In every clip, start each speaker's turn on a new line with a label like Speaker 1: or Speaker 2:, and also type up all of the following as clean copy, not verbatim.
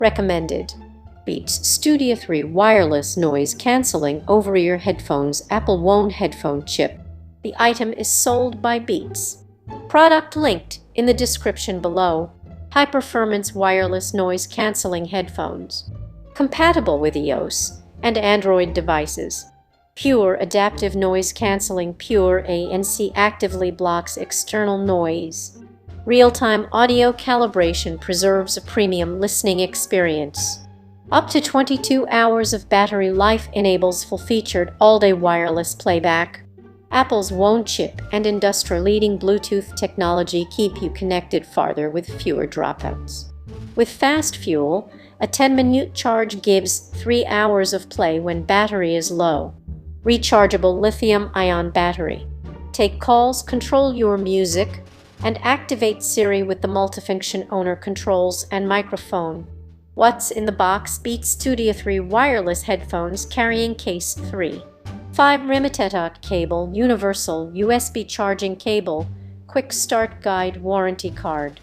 Speaker 1: Recommended. Beats Studio 3 wireless noise cancelling over-ear headphones Apple One headphone chip. The item is sold by Beats. Product linked in the description below. High-performance wireless noise cancelling headphones. Compatible with iOS and Android devices. Pure adaptive noise cancelling. Pure ANC actively blocks external noise. Real-time audio calibration preserves a premium listening experience. Up to 22 hours of battery life enables full-featured all-day wireless playback. Apple's One chip and industry-leading Bluetooth technology keep you connected farther with fewer dropouts. With fast fuel, a 10-minute charge gives 3 hours of play when battery is low. Rechargeable lithium-ion battery. Take calls, control your music, and activate Siri with the multifunction owner controls and microphone. What's in the box? Beats Studio 3 wireless headphones carrying case 3. 5mm cable, universal USB charging cable, quick start guide, warranty card.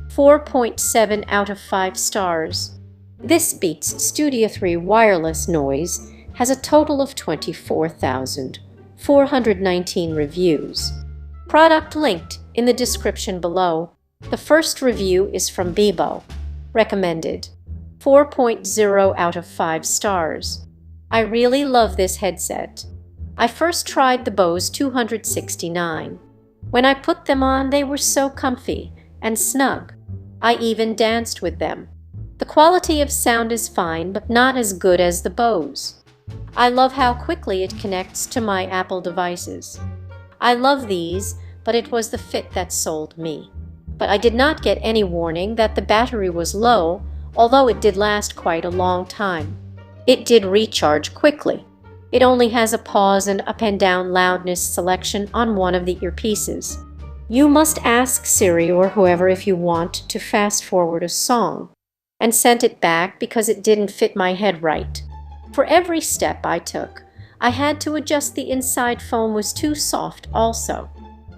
Speaker 1: 4.7 out of 5 stars. This Beats Studio 3 wireless noise has a total of 24,419 reviews. Product linked in the description below. The first review is from Bebo. Recommended. 4.0 out of 5 stars. I really love this headset. I first tried the Bose 269. When I put them on, they were so comfy and snug. I even danced with them. The quality of sound is fine, but not as good as the Bose. I love how quickly it connects to my Apple devices. I love these, but it was the fit that sold me. But I did not get any warning that the battery was low, although it did last quite a long time. It did recharge quickly. It only has a pause and up and down loudness selection on one of the earpieces. You must ask Siri or whoever if you want to fast forward a song, and sent it back because it didn't fit my head right. For every step I took, I had to adjust. The inside foam was too soft also.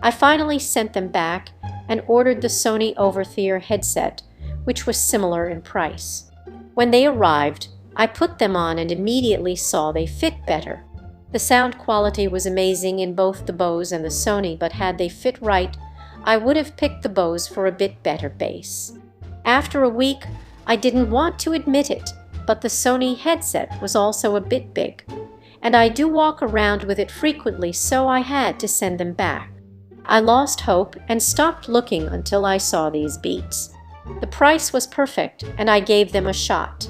Speaker 1: I finally sent them back and ordered the Sony over-ear headset, which was similar in price. When they arrived, I put them on and immediately saw they fit better. The sound quality was amazing in both the Bose and the Sony, but had they fit right, I would have picked the Bose for a bit better bass. After a week, I didn't want to admit it, but the Sony headset was also a bit big, and I do walk around with it frequently, so I had to send them back. I lost hope and stopped looking until I saw these Beats. The price was perfect, and I gave them a shot.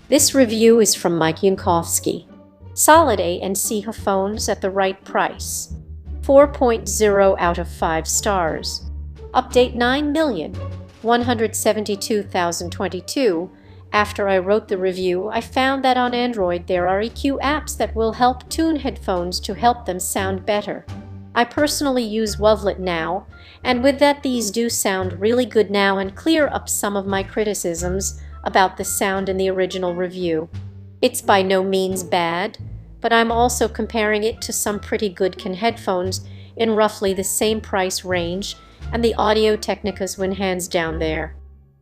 Speaker 1: This review is from Mike Yankowski. Solid ANC headphones at the right price. 4.0 out of 5 stars. Update 9,172,022. After I wrote the review, I found that on Android there are EQ apps that will help tune headphones to help them sound better. I personally use Wavlet now, and with that these do sound really good now and clear up some of my criticisms about the sound in the original review. It's by no means bad, but I'm also comparing it to some pretty good headphones in roughly the same price range, and the Audio Technicas win hands down there.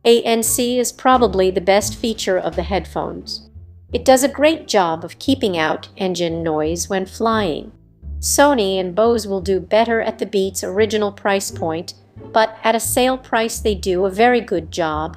Speaker 1: ANC is probably the best feature of the headphones. It does a great job of keeping out engine noise when flying. Sony and Bose will do better at the Beats' original price point, but at a sale price they do a very good job.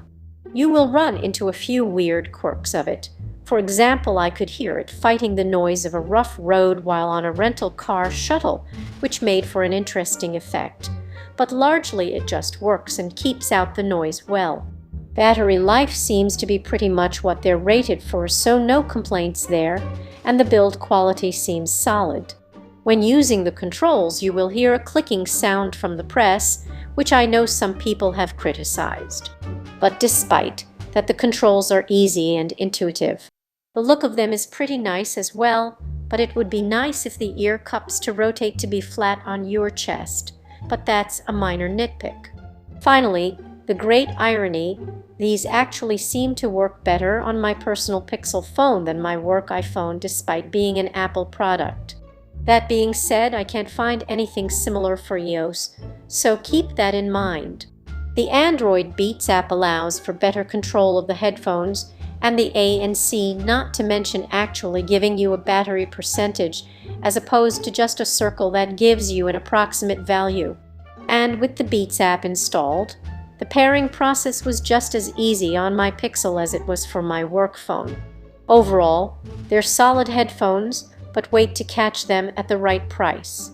Speaker 1: You will run into a few weird quirks of it. For example, I could hear it fighting the noise of a rough road while on a rental car shuttle, which made for an interesting effect. But largely it just works and keeps out the noise well. Battery life seems to be pretty much what they're rated for, so no complaints there, and the build quality seems solid. When using the controls, you will hear a clicking sound from the press, which I know some people have criticized. But despite that, the controls are easy and intuitive. The look of them is pretty nice as well, but it would be nice if the ear cups to rotate to be flat on your chest, but that's a minor nitpick. Finally, the great irony, these actually seem to work better on my personal Pixel phone than my work iPhone, despite being an Apple product. That being said, I can't find anything similar for iOS, so keep that in mind. The Android Beats app allows for better control of the headphones and the ANC, not to mention actually giving you a battery percentage as opposed to just a circle that gives you an approximate value. And with the Beats app installed, the pairing process was just as easy on my Pixel as it was for my work phone. Overall, they're solid headphones, but wait to catch them at the right price.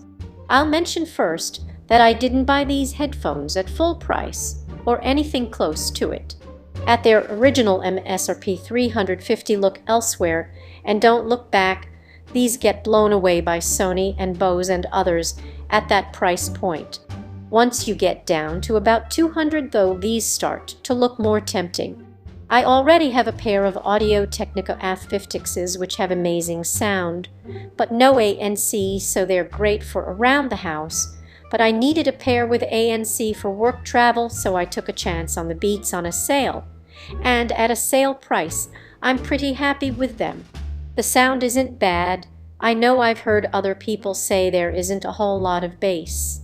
Speaker 1: I'll mention first that I didn't buy these headphones at full price or anything close to it. At their original MSRP $350, look elsewhere and don't look back. These get blown away by Sony and Bose and others at that price point. Once you get down to about $200 though, these start to look more tempting. I already have a pair of Audio-Technica AF50s which have amazing sound, but no ANC, so they're great for around the house. But I needed a pair with ANC for work travel, so I took a chance on the Beats on a sale. And at a sale price, I'm pretty happy with them. The sound isn't bad. I know I've heard other people say there isn't a whole lot of bass.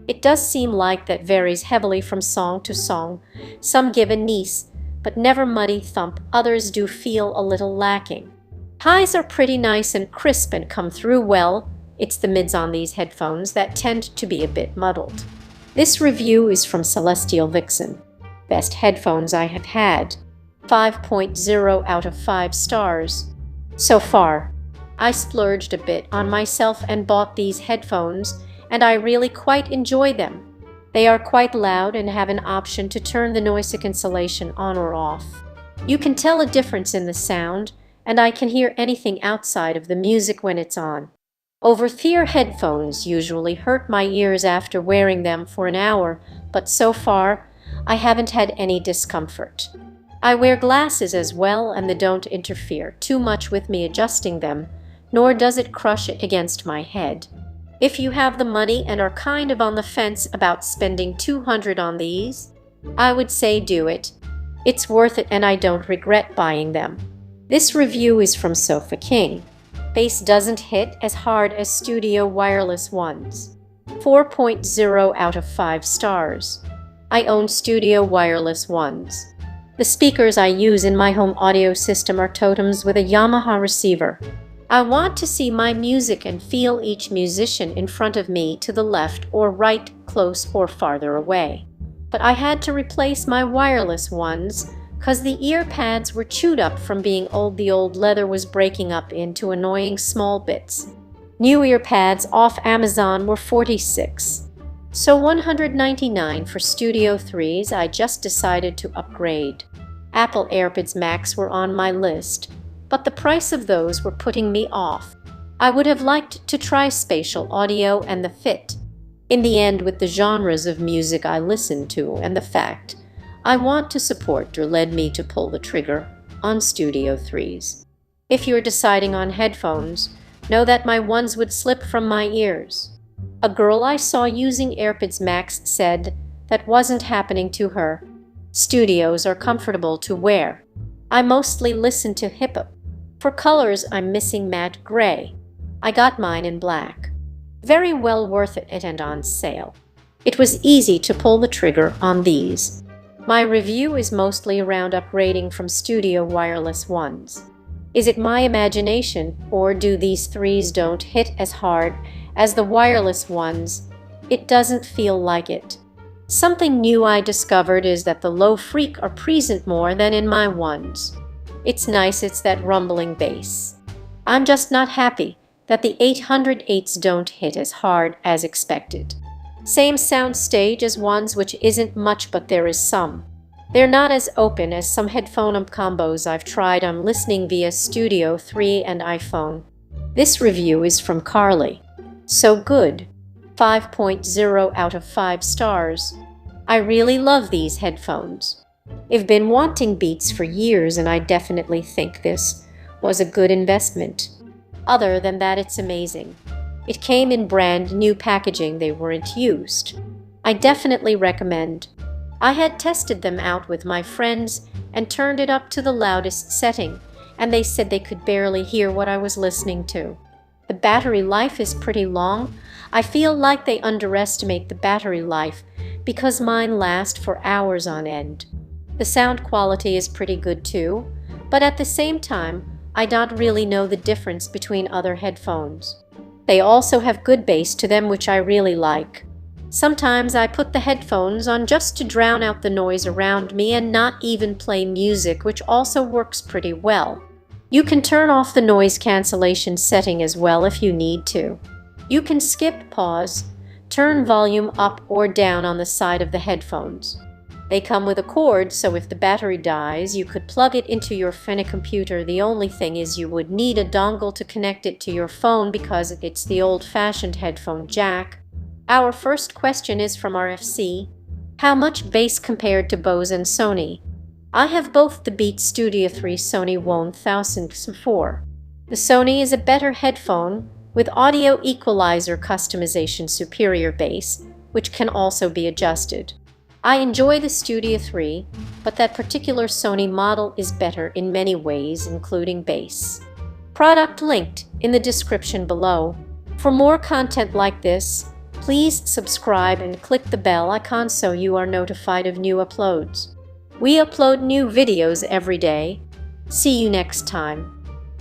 Speaker 1: It does seem like that varies heavily from song to song. Some give a nice, but never muddy thump. Others do feel a little lacking. Highs are pretty nice and crisp and come through well. It's the mids on these headphones that tend to be a bit muddled. This review is from Celestial Vixen. Best headphones I have had. 5.0 out of 5 stars. So far, I splurged a bit on myself and bought these headphones, and I really quite enjoy them. They are quite loud and have an option to turn the noise cancellation on or off. You can tell a difference in the sound, and I can hear anything outside of the music when it's on. Over-ear headphones usually hurt my ears after wearing them for an hour, but so far, I haven't had any discomfort. I wear glasses as well, and they don't interfere too much with me adjusting them, nor does it crush it against my head. If you have the money and are kind of on the fence about spending $200 on these, I would say do it. It's worth it and I don't regret buying them. This review is from Sofa King. Bass doesn't hit as hard as Studio wireless ones. 4.0 out of 5 stars. I own Studio wireless ones. The speakers I use in my home audio system are totems with a Yamaha receiver. I want to see my music and feel each musician in front of me, to the left or right, close or farther away. But I had to replace my wireless ones because the ear pads were chewed up from being old. The old leather was breaking up into annoying small bits. New ear pads off Amazon were $46. So $199 for Studio 3s. I just decided to upgrade. Apple AirPods Max were on my list, but the price of those were putting me off. I would have liked to try spatial audio and the fit. In the end, with the genres of music I listen to and the fact I want to support led me to pull the trigger on Studio 3s. If you're deciding on headphones, know that my ones would slip from my ears. A girl I saw using AirPods Max said that wasn't happening to her. Studios are comfortable to wear. I mostly listen to hip-hop. For colors, I'm missing matte gray. I got mine in black. Very well worth it and on sale. It was easy to pull the trigger on these. My review is mostly around upgrading from Studio wireless ones. Is it my imagination, or do these 3s don't hit as hard as the wireless ones? It doesn't feel like it. Something new I discovered is that the low freak are present more than in my ones. It's nice, it's that rumbling bass. I'm just not happy that the 808s don't hit as hard as expected. Same sound stage as ones, which isn't much, but there is some. They're not as open as some headphone combos I've tried. I'm listening via Studio 3 and iPhone. This review is from Carly. So good. 5.0 out of 5 stars. I really love these headphones. I've been wanting Beats for years, and I definitely think this was a good investment. Other than that, it's amazing. It came in brand new packaging, they weren't used. I definitely recommend. I had tested them out with my friends and turned it up to the loudest setting, and they said they could barely hear what I was listening to. The battery life is pretty long. I feel like they underestimate the battery life because mine last for hours on end. The sound quality is pretty good too. but at the same time, I don't really know the difference between other headphones. They also have good bass to them, which I really like. Sometimes I put the headphones on just to drown out the noise around me and not even play music, which also works pretty well. You can turn off the noise cancellation setting as well if you need to. You can skip, pause, turn volume up or down on the side of the headphones. They come with a cord, so if the battery dies, you could plug it into your phone computer. The only thing is you would need a dongle to connect it to your phone because it's the old-fashioned headphone jack. Our first question is from RFC. How much bass compared to Bose and Sony? I have both the Beat Studio 3 Sony 1004. The Sony is a better headphone with audio equalizer customization, superior bass, which can also be adjusted. I enjoy the Studio 3, but that particular Sony model is better in many ways, including bass. Product linked in the description below. For more content like this, please subscribe and click the bell icon so you are notified of new uploads. We upload new videos every day. See you next time.